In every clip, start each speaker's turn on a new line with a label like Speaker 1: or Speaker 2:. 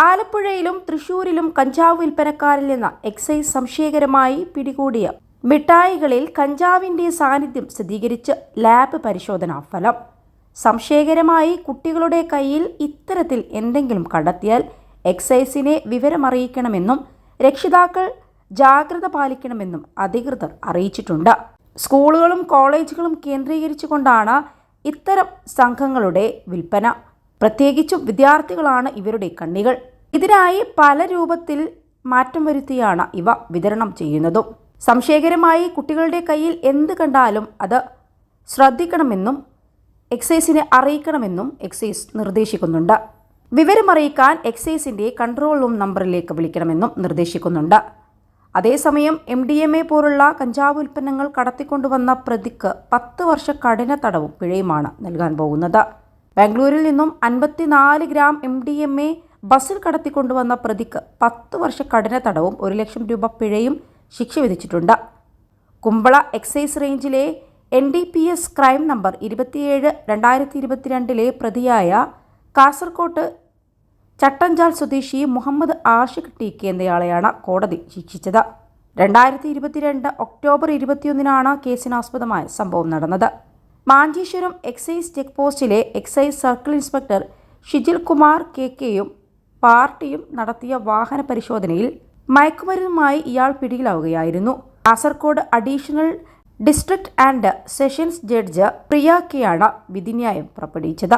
Speaker 1: ആലപ്പുഴയിലും തൃശൂരിലും കഞ്ചാവ് വിൽപ്പനക്കാരിൽ നിന്ന് എക്സൈസ് സംശയകരമായി പിടികൂടിയ മിഠായികളിൽ കഞ്ചാവിന്റെ സാന്നിധ്യം സ്ഥിരീകരിച്ച് ലാബ് പരിശോധനാ ഫലം. സംശയകരമായി കുട്ടികളുടെ കയ്യിൽ ഇത്തരത്തിൽ എന്തെങ്കിലും കണ്ടെത്തിയാൽ എക്സൈസിനെ വിവരമറിയിക്കണമെന്നും രക്ഷിതാക്കൾ ജാഗ്രത പാലിക്കണമെന്നും അധികൃതർ അറിയിച്ചിട്ടുണ്ട്. സ്കൂളുകളും കോളേജുകളും കേന്ദ്രീകരിച്ചുകൊണ്ടാണ് ഇത്തരം സംഘങ്ങളുടെ വിൽപ്പന. പ്രത്യേകിച്ചും വിദ്യാർത്ഥികളാണ് ഇവരുടെ കണ്ണികൾ. ഇതിനായി പല രൂപത്തിൽ മാറ്റം വരുത്തിയാണ് ഇവ വിതരണം ചെയ്യുന്നതും. സംശയകരമായി കുട്ടികളുടെ കയ്യിൽ എന്ത് കണ്ടാലും അത് ശ്രദ്ധിക്കണമെന്നും എക്സൈസിനെ അറിയിക്കണമെന്നും എക്സൈസ് നിർദ്ദേശിക്കുന്നുണ്ട്. വിവരമറിയിക്കാൻ എക്സൈസിന്റെ കൺട്രോൾ റൂം നമ്പറിലേക്ക് വിളിക്കണമെന്നും നിർദ്ദേശിക്കുന്നുണ്ട്. അതേസമയം MDMA പോലുള്ള കഞ്ചാവ് ഉൽപ്പന്നങ്ങൾ കടത്തിക്കൊണ്ടുവന്ന പ്രതിക്ക് 10 വർഷ കഠിന തടവും പിഴയുമാണ് നൽകാൻ പോകുന്നത്. ബാംഗ്ലൂരിൽ നിന്നും 54 ഗ്രാം MDMA ബസ്സിൽ കടത്തിക്കൊണ്ടുവന്ന പ്രതിക്ക് 10 വർഷ കഠിന തടവും 1 ലക്ഷം രൂപ പിഴയും ശിക്ഷ വിധിച്ചിട്ടുണ്ട്. കുമ്പള എക്സൈസ് റേഞ്ചിലെ NDPS ക്രൈം നമ്പർ 27/2022 പ്രതിയായ കാസർകോട്ട് ചട്ടഞ്ചാൽ സ്വദേശി മുഹമ്മദ് ആഷിഖ് TK എന്നയാളെയാണ് കോടതി ശിക്ഷിച്ചത്. 2022 ഒക്ടോബർ 21 കേസിനാസ്പദമായ സംഭവം നടന്നത്. മാഞ്ചേശ്വരം എക്സൈസ് ചെക്ക് പോസ്റ്റിലെ excise circle inspector Shijil Kumar KKയും പാർട്ടിയും നടത്തിയ വാഹന പരിശോധനയിൽ മയക്കുമരുന്നുമായി ഇയാൾ പിടിയിലാവുകയായിരുന്നു. Kasaragod additional district and sessions judge Priya K വിധിന്യായം പുറപ്പെടുവിച്ചത്.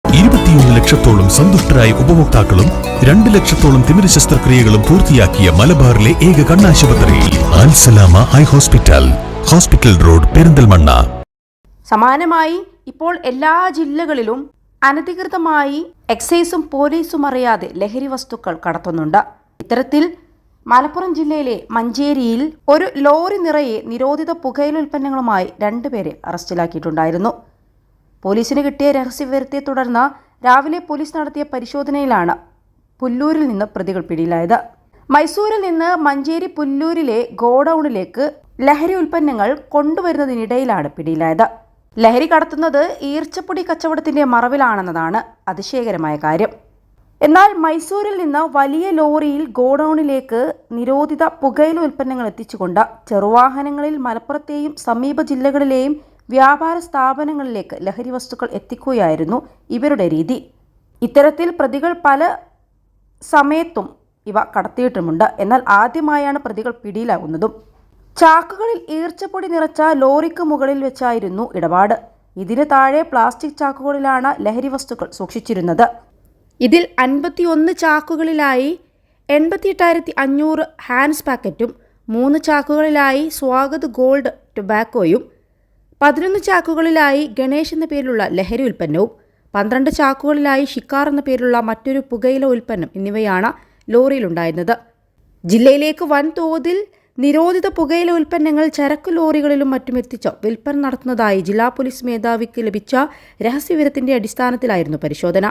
Speaker 2: 21 ലക്ഷത്തോളം സന്തുഷ്ടരായ ഉപഭോക്താക്കളും 2 ലക്ഷത്തോളം തിമിര ശസ്ത്രക്രിയകളും പൂർത്തിയാക്കിയ മലബാറിലെ ഏക കണ്ണാശുപത്രി Al Salama high hospital, hospital road, Perinthalmanna.
Speaker 1: സമാനമായി ഇപ്പോൾ എല്ലാ ജില്ലകളിലും അനധികൃതമായി എക്സൈസും പോലീസും അറിയാതെ ലഹരി വസ്തുക്കൾ കടത്തുന്നുണ്ട്. ഇത്തരത്തിൽ മലപ്പുറം ജില്ലയിലെ മഞ്ചേരിയിൽ ഒരു ലോറി നിറയെ നിരോധിത പുകയില ഉൽപ്പന്നങ്ങളുമായി 2 പേരെ അറസ്റ്റിലാക്കിയിട്ടുണ്ടായിരുന്നു. പോലീസിന് കിട്ടിയ രഹസ്യവിവരത്തെ തുടർന്ന് രാവിലെ പോലീസ് നടത്തിയ പരിശോധനയിലാണ് പുല്ലൂരിൽ നിന്ന് പ്രതികൾ പിടിയിലായത്. മൈസൂരിൽ നിന്ന് മഞ്ചേരി പുല്ലൂരിലെ ഗോഡൌണിലേക്ക് ലഹരി ഉൽപ്പന്നങ്ങൾ കൊണ്ടുവരുന്നതിനിടയിലാണ് പിടിയിലായത്. ലഹരി കടത്തുന്നത് ഈർച്ചപ്പൊടി കച്ചവടത്തിന്റെ മറവിലാണെന്നതാണ് അതിശയകരമായ കാര്യം. എന്നാൽ മൈസൂരിൽ നിന്ന് വലിയ ലോറിയിൽ ഗോഡൌണിലേക്ക് നിരോധിത പുകയില ഉൽപ്പന്നങ്ങൾ എത്തിച്ചുകൊണ്ട് ചെറുവാഹനങ്ങളിൽ മലപ്പുറത്തെയും സമീപ ജില്ലകളിലെയും വ്യാപാര സ്ഥാപനങ്ങളിലേക്ക് ലഹരി വസ്തുക്കൾ എത്തിക്കുകയായിരുന്നു ഇവരുടെ രീതി. ഇത്തരത്തിൽ പ്രതികൾ പല സമയത്തും ഇവ കടത്തിയിട്ടുമുണ്ട്. എന്നാൽ ആദ്യമായാണ് പ്രതികൾ പിടിയിലാകുന്നതും. ചാക്കുകളിൽ ഈർച്ചപ്പൊടി നിറച്ച ലോറിക്ക് മുകളിൽ വെച്ചായിരുന്നു ഇടപാട്. ഇതിന് താഴെ പ്ലാസ്റ്റിക് ചാക്കുകളിലാണ് ലഹരി വസ്തുക്കൾ സൂക്ഷിച്ചിരുന്നത്. ഇതിൽ 51 ചാക്കുകളിലായി 88,500 ഹാൻസ് പാക്കറ്റും 3 ചാക്കുകളിലായി സ്വാഗത് ഗോൾഡ് ടൊബാക്കോയും 11 ചാക്കുകളിലായി ഗണേഷ് എന്ന പേരിലുള്ള ലഹരി ഉൽപ്പന്നവും 12 ചാക്കുകളിലായി ഷിക്കാർ എന്ന പേരിലുള്ള മറ്റൊരു പുകയില ഉൽപ്പന്നം എന്നിവയാണ് ലോറിയിലുണ്ടായിരുന്നത്. ജില്ലയിലേക്ക് വൻതോതിൽ നിരോധിത പുകയില ഉൽപ്പന്നങ്ങൾ ചരക്ക് ലോറികളിലും മറ്റും എത്തിച്ച് വിൽപ്പന നടത്തുന്നതായി ജില്ലാ പോലീസ് മേധാവിക്ക് ലഭിച്ച രഹസ്യവിവരത്തിന്റെ അടിസ്ഥാനത്തിലായിരുന്നു പരിശോധന.